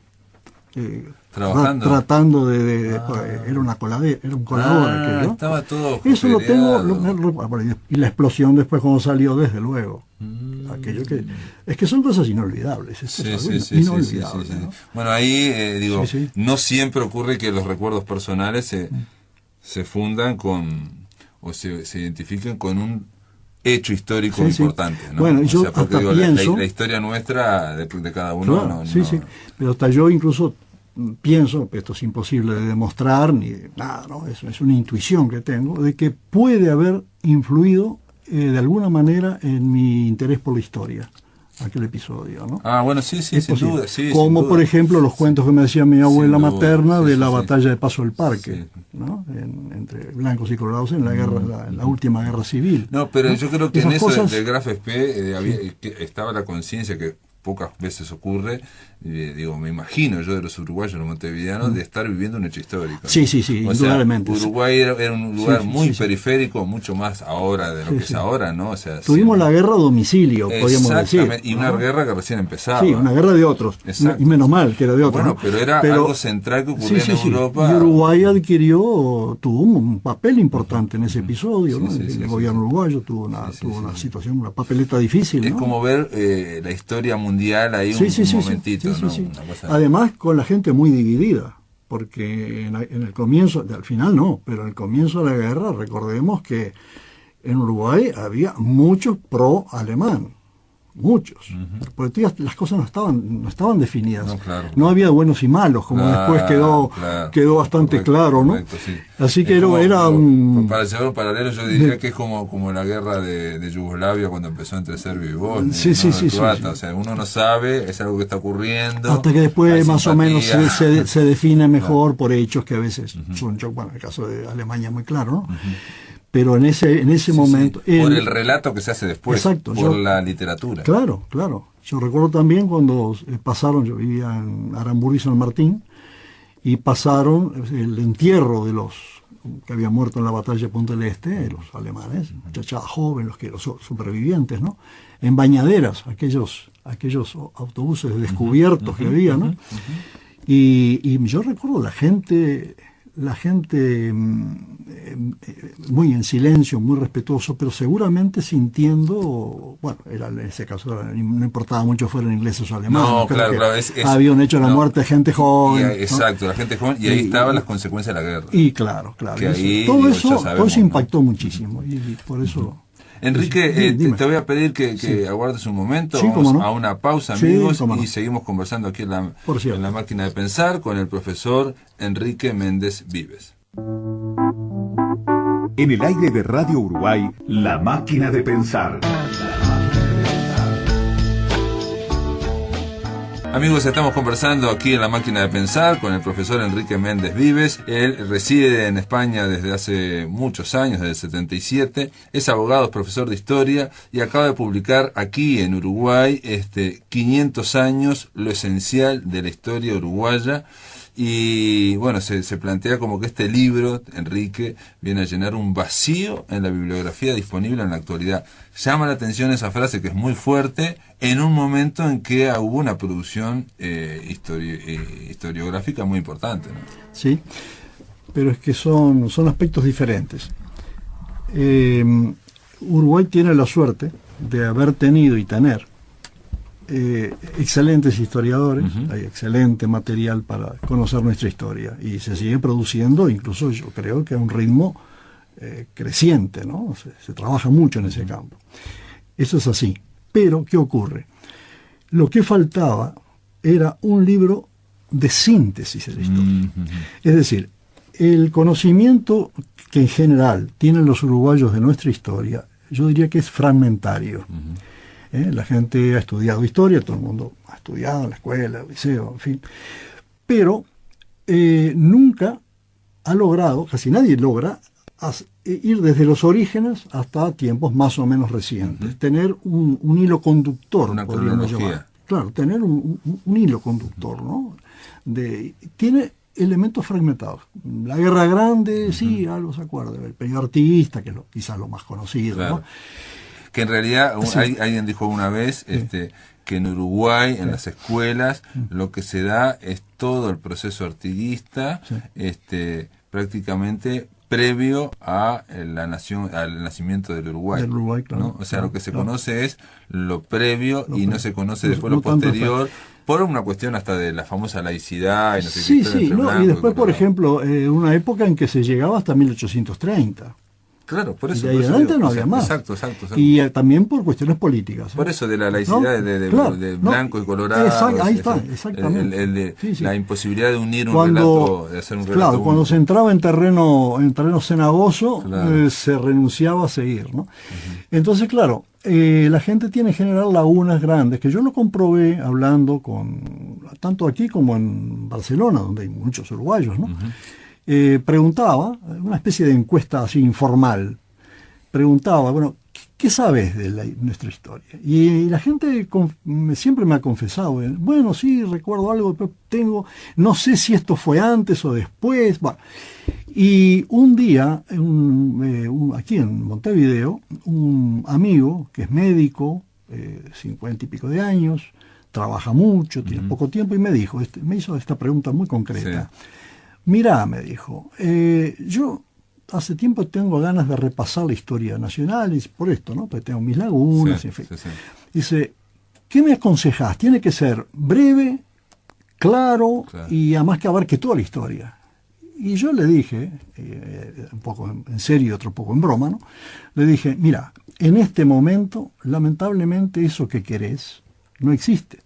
tratando era una coladera, era un colador. Estaba todo eso lo tengo, y la explosión después cuando salió, desde luego. Aquello que son cosas inolvidables. Inolvidables. ¿No? Bueno, ahí no siempre ocurre que los recuerdos personales se fundan o se identifiquen con un hecho histórico importante, ¿no? Bueno, yo porque pienso, la historia nuestra de cada uno, pero hasta yo incluso pienso, esto es imposible de demostrar ni nada, ¿no? Es una intuición que tengo, de que puede haber influido de alguna manera en mi interés por la historia, aquel episodio, ¿no? Bueno, sí, sin duda. Como por ejemplo los cuentos que me decía mi abuela materna de la batalla de Paso del Parque, ¿no? Entre blancos y colorados en la guerra, la última guerra civil. No, pero ¿no? Yo creo que esas en eso del Graf Spee estaba la conciencia que pocas veces ocurre, me imagino yo de los uruguayos, los montevideanos, de estar viviendo un hecho histórico, ¿no? Sí, indudablemente. Uruguay era un lugar muy periférico, mucho más ahora de lo que es ahora, ¿no? O sea, tuvimos la guerra a domicilio, podríamos decir. Y una guerra que recién empezaba. Sí, una guerra de otros. Y menos mal que era de otros. Bueno, pero era algo central que ocurría en Europa. Y Uruguay tuvo un papel importante en ese episodio, ¿no? El gobierno uruguayo tuvo una situación, una papeleta difícil, ¿no? Es como ver la historia mundial ahí un momentito, ¿no? Además con la gente muy dividida, porque en el comienzo, al final no, pero en el comienzo de la guerra, recordemos que en Uruguay había muchos pro-alemán, muchos. Porque las cosas no estaban definidas. No, claro. No había buenos y malos, como después quedó bastante claro, ¿no? Correcto, sí. Así que como, era un... Para llevar un paralelo, yo diría que es como la guerra de Yugoslavia cuando empezó entre Serbia y Bosnia. Sí, ¿no? sí. O sea, uno no sabe, es algo que está ocurriendo. Hasta que después más o menos simpatía. se define mejor por hechos que a veces son, bueno, en el caso de Alemania muy claro, ¿no? Pero en ese momento... Sí. Por el relato que se hace después, exacto, por la literatura. Claro. Yo recuerdo también cuando pasaron, yo vivía en Aramburu y San Martín, y pasaron el entierro de los que habían muerto en la batalla de Punta del Este, los alemanes, muchachada joven, los supervivientes, ¿no? En bañaderas, aquellos autobuses descubiertos que había, ¿no? Y yo recuerdo la gente muy en silencio, muy respetuoso, pero seguramente sintiendo, bueno, en ese caso no importaba mucho fueran ingleses o alemanes. No, claro. Había un hecho de la muerte de gente joven. Exacto, ¿no? la gente joven, y ahí estaban las consecuencias de la guerra. Y claro. Que ahí, todo eso impactó ¿no? muchísimo, y por eso... Enrique, dime. te voy a pedir que aguardes un momento, sí, vamos no. a una pausa, amigos, no. y seguimos conversando aquí en en la máquina de pensar con el profesor Enrique Méndez Vives. En el aire de Radio Uruguay, La Máquina de Pensar. Amigos, estamos conversando aquí en la máquina de pensar con el profesor Enrique Méndez Vives. Él reside en España desde hace muchos años, desde el 77. Es abogado, es profesor de historia y acaba de publicar aquí en Uruguay 500 años, lo esencial de la historia uruguaya. Y bueno, se plantea como que este libro, Enrique, viene a llenar un vacío en la bibliografía disponible en la actualidad. Llama la atención esa frase que es muy fuerte en un momento en que hubo una producción historiográfica muy importante, ¿no? Sí, pero es que son aspectos diferentes. Uruguay tiene la suerte de haber tenido y tener excelentes historiadores, hay excelente material para conocer nuestra historia y se sigue produciendo, incluso yo creo que a un ritmo creciente, ¿no? Se trabaja mucho en ese campo. Eso es así. Pero, ¿qué ocurre? Lo que faltaba era un libro de síntesis de la historia. Es decir, el conocimiento que en general tienen los uruguayos de nuestra historia, yo diría que es fragmentario. La gente ha estudiado historia, todo el mundo ha estudiado en la escuela, el liceo, en fin. Pero nunca ha logrado, casi nadie logra, ir desde los orígenes hasta tiempos más o menos recientes. Tener un hilo conductor, una podríamos cronología. llamar. Claro, tener un hilo conductor, ¿no? Tiene elementos fragmentados. La Guerra Grande, sí, algo se acuerda. El periodo artiguista, que es quizás lo más conocido, claro. ¿no? Que en realidad, Sí. alguien dijo una vez que en Uruguay, en las escuelas, lo que se da es todo el proceso artiguista, prácticamente previo a la nación, al nacimiento del Uruguay. Del Uruguay, claro. ¿no? O sea, claro, lo que se claro. conoce es lo previo y no se conoce después no lo tanto posterior, por una cuestión hasta de la famosa laicidad. Y no sé qué Sí, historia sí, entre no, blanco y después, por colorado. ejemplo, una época en que se llegaba hasta 1830. Claro, por Y eso. de ahí por eso adelante digo, no o sea, había más. Exacto. Y también por cuestiones políticas. Por eso de la laicidad ¿no? de Claro, blanco y colorado. ahí está, exactamente. Sí. La imposibilidad de unir un relato, de hacer un relato. Claro, cuando único. se entraba en terreno cenagoso, Claro. se renunciaba a seguir, ¿no? Entonces, claro, la gente tiene en general lagunas grandes, que yo lo comprobé hablando tanto aquí como en Barcelona, donde hay muchos uruguayos, ¿no? Preguntaba, una especie de encuesta así informal, preguntaba, bueno, ¿qué sabes de nuestra historia? Y la gente siempre me ha confesado, bueno, sí, recuerdo algo, pero no sé si esto fue antes o después. Bueno. Y un día, aquí en Montevideo, un amigo que es médico, 50 y pico de años, trabaja mucho, tiene poco tiempo, y me hizo esta pregunta muy concreta. Sí. Mirá, me dijo, yo hace tiempo tengo ganas de repasar la historia nacional, y por esto, ¿no? Porque tengo mis lagunas, en fin. Sí. Dice, ¿qué me aconsejás? Tiene que ser breve, claro. Y además que abarque toda la historia. Y yo le dije, un poco en serio y otro poco en broma, ¿no? Le dije, mira, en este momento, lamentablemente, eso que querés no existe.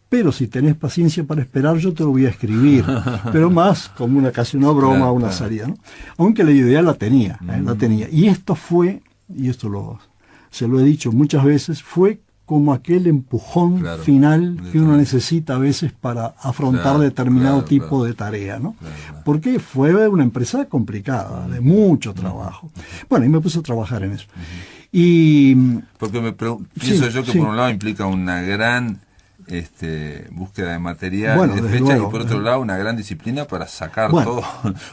Pero si tenés paciencia para esperar, yo te lo voy a escribir. Pero más como casi una broma, claro, una salida, ¿no? Aunque la idea la tenía, la tenía. Y esto fue, y esto se lo he dicho muchas veces, fue como aquel empujón final que uno necesita a veces para afrontar determinado tipo de tarea, ¿no? Porque fue una empresa complicada, de mucho trabajo. Bueno, y me puse a trabajar en eso. Y porque pienso yo que por un lado implica una gran búsqueda de material, de fecha, y por otro lado una gran disciplina para sacar todo.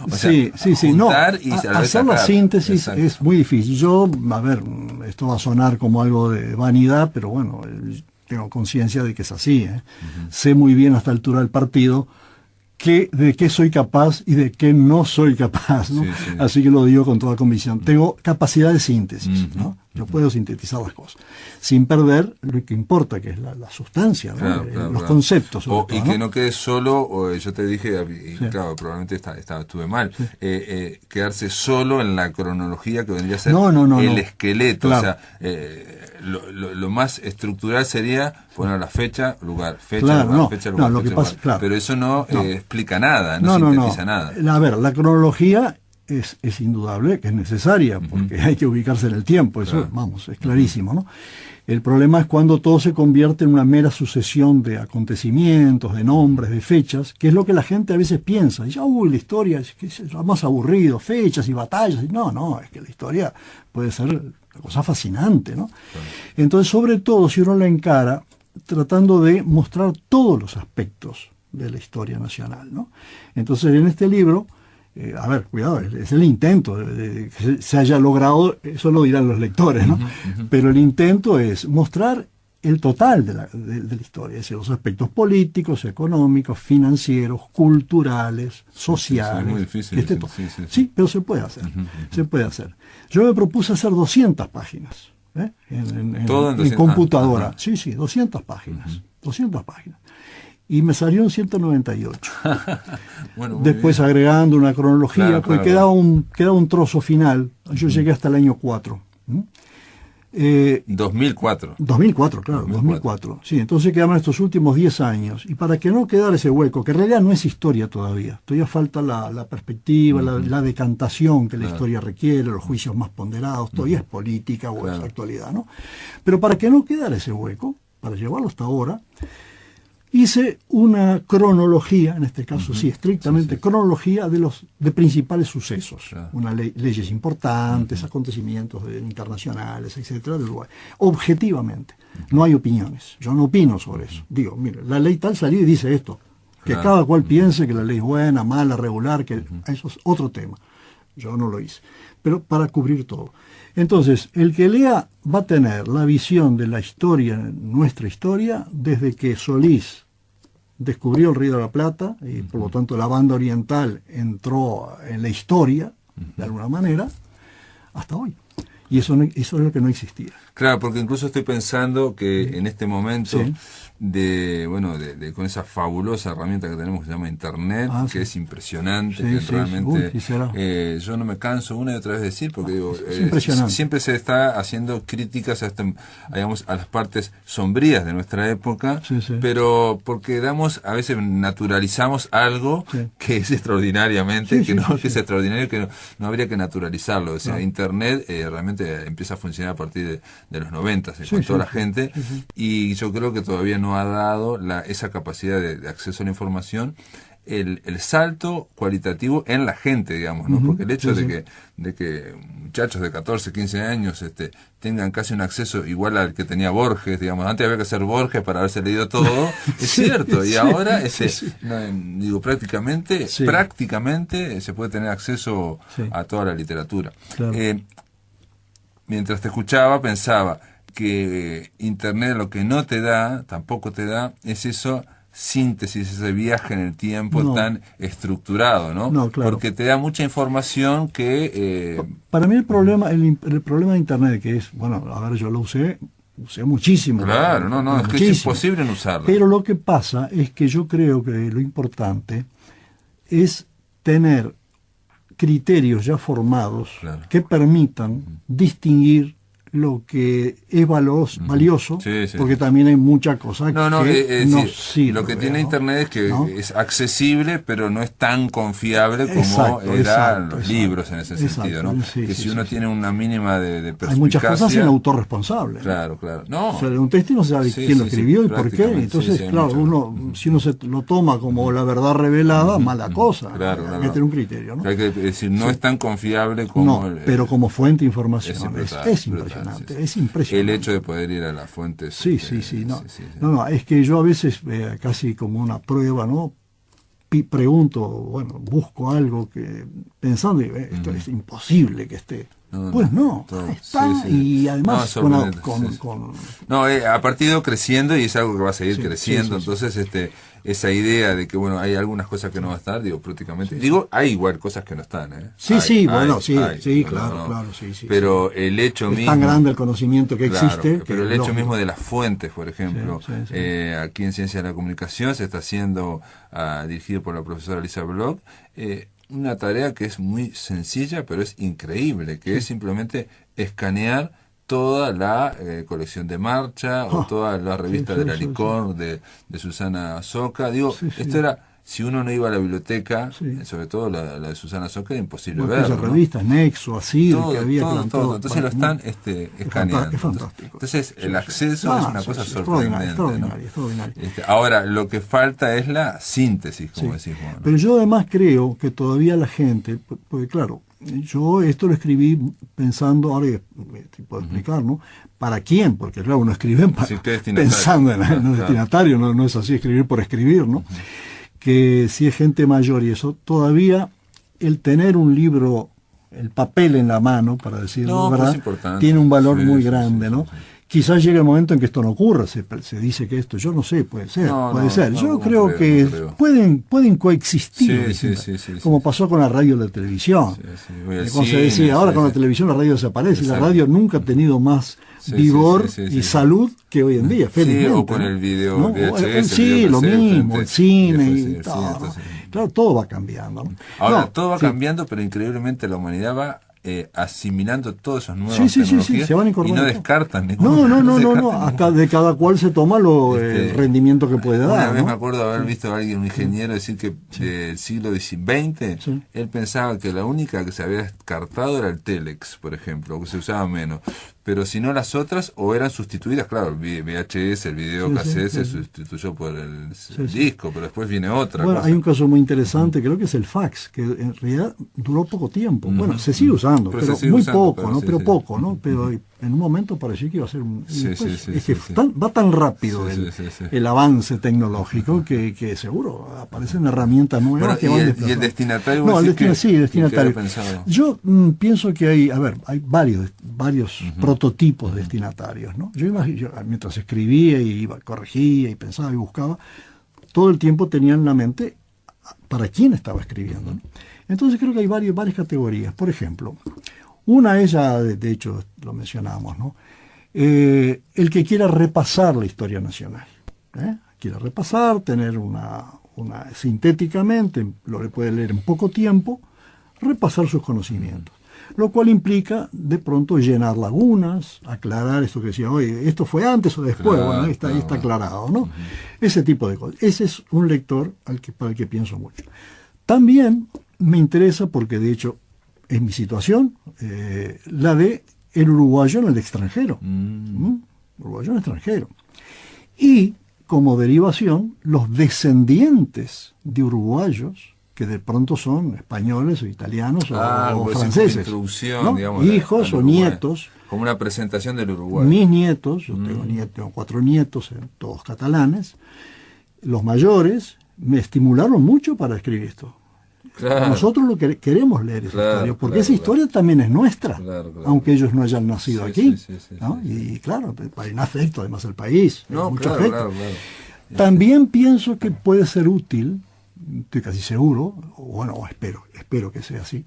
O sea, juntar y hacer la síntesis es muy difícil. Yo, a ver, esto va a sonar como algo de vanidad, pero bueno, tengo conciencia de que es así. Sé muy bien a esta altura del partido de qué soy capaz y de qué no soy capaz, ¿no? Así que lo digo con toda convicción. Tengo capacidad de síntesis, ¿no? Yo puedo sintetizar las cosas, sin perder lo que importa, que es la sustancia, ¿no? Los conceptos. Y que no quede solo, yo te dije, y claro, probablemente estuve mal, quedarse solo en la cronología que vendría a ser el esqueleto. Claro. O sea, lo más estructural sería poner la fecha, lugar, fecha, lugar, lugar. Pero eso no explica nada, no sintetiza nada. A ver, la cronología es indudable que es necesaria, porque hay que ubicarse en el tiempo, eso, vamos, es clarísimo, ¿no? El problema es cuando todo se convierte en una mera sucesión de acontecimientos, de nombres, de fechas, que es lo que la gente a veces piensa. Dice, la historia es lo más aburrido, fechas y batallas. No, es que la historia puede ser una cosa fascinante, ¿no? Entonces, sobre todo, si uno la encara tratando de mostrar todos los aspectos de la historia nacional, ¿no? Entonces, en este libro, a ver, cuidado, es el intento de que se haya logrado, eso lo dirán los lectores, ¿no? Pero el intento es mostrar el total de la historia, es decir, los aspectos políticos, económicos, financieros, culturales, sociales. Es muy difícil. Sí, pero se puede hacer, se puede hacer. Yo me propuse hacer 200 páginas, en computadora. Sí, 200 páginas, 200 páginas. Y me salió en 198. Bueno, después bien, agregando una cronología, porque quedaba un trozo final. Yo llegué hasta el año 4. 2004. 2004, claro, 2004. Sí, entonces quedaban estos últimos 10 años. Y para que no quedara ese hueco, que en realidad no es historia todavía falta la perspectiva, la decantación que la historia requiere, los juicios más ponderados, todavía es política o es actualidad, ¿no? Pero para que no quedara ese hueco, para llevarlo hasta ahora, hice una cronología, en este caso estrictamente cronología de principales sucesos, leyes importantes, acontecimientos internacionales, etcétera, de Uruguay. Objetivamente, no hay opiniones. Yo no opino sobre eso. Digo, mire, la ley tal salió y dice esto. Que cada cual piense que la ley es buena, mala, regular, que eso es otro tema. Yo no lo hice. Pero para cubrir todo. Entonces, el que lea va a tener la visión de la historia, nuestra historia, desde que Solís descubrió el Río de la Plata y por lo tanto la banda oriental entró en la historia, de alguna manera, hasta hoy. Y eso es lo que no existía. Claro, porque incluso estoy pensando que en este momento con esa fabulosa herramienta que tenemos que se llama Internet, que es impresionante, que realmente yo no me canso una y otra vez de decir, porque digo, siempre se está haciendo críticas a las partes sombrías de nuestra época, pero porque a veces naturalizamos algo que es extraordinariamente, que es extraordinario, que no habría que naturalizarlo. O sea, Internet realmente empieza a funcionar a partir de los 90, con toda la gente, y yo creo que todavía no ha dado esa capacidad de acceso a la información, el salto cualitativo en la gente, digamos, ¿no? Porque el hecho de que muchachos de 14, 15 años tengan casi un acceso igual al que tenía Borges, digamos, antes había que ser Borges para haberse leído todo, es cierto, y ahora prácticamente se puede tener acceso a toda la literatura. Claro. Mientras te escuchaba pensaba que Internet lo que no te da, tampoco te da, es eso, síntesis, ese viaje en el tiempo tan estructurado, ¿no? Claro. Porque te da mucha información que... Para mí el problema de Internet, que es, yo lo usé muchísimo. Claro, es que es imposible no usarlo. Pero lo que pasa es que yo creo que lo importante es tener criterios ya formados Claro. que permitan distinguir lo que es valioso, Sí, sí, porque sí. también hay mucha cosa No, que es no decir, sirve. lo que tiene ¿no? Internet es que ¿no? es accesible, pero no es tan confiable como Exacto, eran exacto, los exacto. libros en ese Exacto, sentido, ¿no? sí, que sí, si uno sí, tiene una mínima de perspicacia... Hay muchas cosas en autorresponsable. ¿no? Claro, claro. No, O sea, un texto y no se sabe Sí, quién lo sí, sí, escribió y por qué. prácticamente, Entonces, sí, sí, hay claro, mucho. si uno se lo toma como la verdad revelada, mala cosa. Claro, Hay claro. que tener un criterio, ¿no? Hay que decir, no es tan confiable como... No, pero como fuente de información es es brutal, impresionante, brutal, sí, sí. es impresionante. El hecho de poder ir a las fuentes... Sí, no. No, es que yo a veces, casi como una prueba, ¿no? Pregunto, bueno, busco algo que, pensando, esto es imposible que esté. Pues no, todo, está, sí, sí. y además No, sorprendente, sí. con No, ha partido creciendo y es algo que va a seguir Sí, creciendo. sí, sí, Entonces, esa idea de que, bueno, hay algunas cosas que no va a estar, digo, prácticamente. Digo, hay igual cosas que no están, ¿eh? Sí, Hay, claro, sí. Pero el hecho Es mismo... tan grande el conocimiento que Claro, existe. pero que el hecho mismo de las fuentes, por ejemplo, Sí. aquí en Ciencia de la Comunicación se está haciendo, dirigido por la profesora Lisa Bloch, una tarea que es muy sencilla, pero es increíble, que es simplemente escanear toda la colección de marcha o toda la revista de la Licor de Susana Soca. Digo, esto era... Si uno no iba a la biblioteca, sobre todo la de Susana Soca, era imposible verlo. Esas revistas, Nexo, Asir, Todo, que había todo. Entonces lo están escaneando. Es fantástico. Entonces el acceso es una cosa sorprendente. Extraordinario. Ahora, lo que falta es la síntesis, como decís vos, ¿no? Pero yo además creo que todavía la gente, porque claro, yo esto lo escribí pensando, ahora te puedo explicar, ¿no? ¿Para quién? Porque claro, uno escribe pensando en el destinatario, no es así escribir por escribir, ¿no? Que si es gente mayor y eso, todavía el tener un libro, el papel en la mano, para decirlo, ¿verdad? Tiene un valor muy grande, ¿no? Quizás llegue el momento en que esto no ocurra, se dice que esto, yo no sé, puede ser. Yo creo que pueden coexistir, como pasó con la radio y la televisión. Como se decía, ahora con la televisión la radio desaparece, y la radio nunca ha tenido más vigor y salud que hoy en día, felizmente. O con el video, ¿no? VHS, lo mismo, el cine y todo. Claro, todo va cambiando. Ahora, todo va cambiando, pero increíblemente la humanidad va asimilando todos esos nuevos tecnologías se van incorporando. Y no descartan ninguna. No. De cada cual se toma el rendimiento que puede dar. Una vez me acuerdo haber visto a alguien, un ingeniero, decir que del siglo XX, él pensaba que la única que se había descartado era el telex, por ejemplo, que se usaba menos. Pero si no, las otras o eran sustituidas, claro, el VHS, el video cassette se sustituyó por el disco, pero después viene otra cosa. Hay un caso muy interesante, creo que es el fax, que en realidad duró poco tiempo. Bueno, se sigue usando, pero muy poco, ¿no? Pero poco, ¿no? Pero en un momento pareció que iba a ser un... va tan rápido el avance tecnológico que seguro aparecen herramientas nuevas que van y el destinatario... No, el destinatario. Yo pienso que hay varios prototipos destinatarios, ¿no? Yo mientras escribía y corregía y pensaba y buscaba, todo el tiempo tenía en la mente para quién estaba escribiendo, ¿no? Entonces creo que hay varias categorías. Por ejemplo, una es ya, de hecho lo mencionamos, ¿no? El que quiera repasar la historia nacional, quiera repasar, tener una sintéticamente, lo puede leer en poco tiempo, repasar sus conocimientos. Lo cual implica de pronto llenar lagunas, aclarar esto que decía, oye, esto fue antes o después, bueno, ahí está aclarado, ¿no? Ese tipo de cosas. Ese es un lector para el que pienso mucho. También me interesa, porque de hecho es mi situación, la de el uruguayo en el extranjero. Uruguayo en el extranjero. Y como derivación, los descendientes de uruguayos que de pronto son españoles o italianos o franceses, ¿no? Digamos, hijos o nietos. Como una presentación del Uruguay. Mis nietos, yo tengo 4 nietos, todos catalanes, los mayores me estimularon mucho para escribir esto. Claro. Nosotros lo que queremos leer esa historia, porque esa historia también es nuestra, aunque ellos no hayan nacido aquí. ¿No? Y claro, hay un afecto además al país, mucho afecto. También pienso que puede ser útil, estoy casi seguro, o espero que sea así,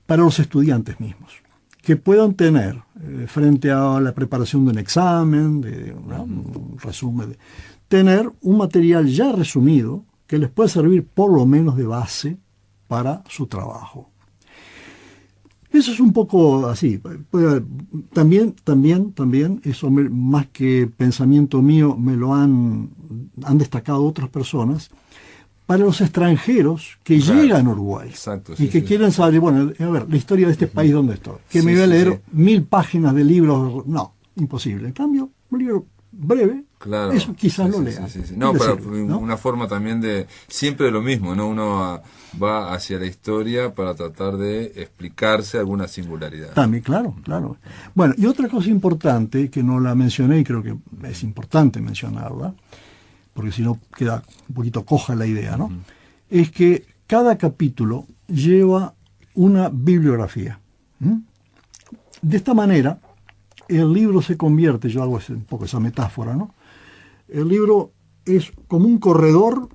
para los estudiantes mismos, que puedan tener, frente a la preparación de un examen, un resumen, tener un material ya resumido que les pueda servir por lo menos de base para su trabajo. Eso es un poco así. También, eso más que pensamiento mío, me lo han destacado otras personas. Para los extranjeros que llegan a Uruguay y que quieren saber, bueno, a ver, la historia de este país, ¿dónde estoy? Que me voy a leer 1000 páginas de libros, no, imposible. En cambio, un libro breve, claro, eso quizás lo lea. No, pero una forma también de, siempre lo mismo, ¿no? Uno va hacia la historia para tratar de explicarse alguna singularidad. También, claro. Bueno, y otra cosa importante, que no la mencioné y creo que es importante mencionarla, porque si no queda un poquito coja la idea, ¿no? Es que cada capítulo lleva una bibliografía. De esta manera, el libro se convierte, yo hago un poco esa metáfora, ¿no? El libro es como un corredor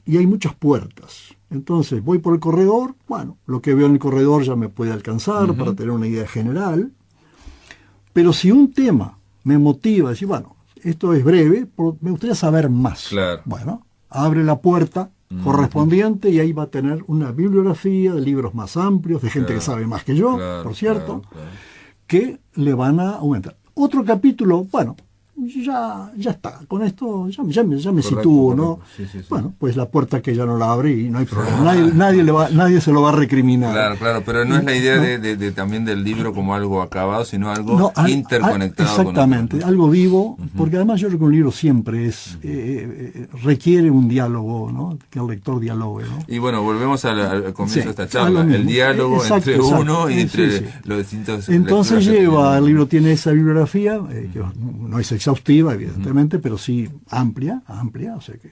y hay muchas puertas. Entonces, voy por el corredor, bueno, lo que veo en el corredor ya me puede alcanzar para tener una idea general, pero si un tema me motiva a decir, bueno, esto es breve, me gustaría saber más. Claro. Bueno, abre la puerta correspondiente y ahí va a tener una bibliografía de libros más amplios, de gente que sabe más que yo, por cierto, que le van a aumentar. Otro capítulo, bueno, ya está, con esto ya me sitúo, ¿no? Sí. Bueno, pues la puerta que ya no la abre y no hay problema, nadie se lo va a recriminar. Claro, pero no es la idea de también del libro como algo acabado, sino algo interconectado. Exactamente, con algo vivo, porque además yo creo que un libro siempre requiere un diálogo, ¿no? Que el lector dialogue, ¿no? Y bueno, volvemos al comienzo de esta charla, el diálogo entre uno y entre los distintos. Entonces el libro tiene esa bibliografía, que no es exhaustiva, evidentemente, pero sí amplia, o sea que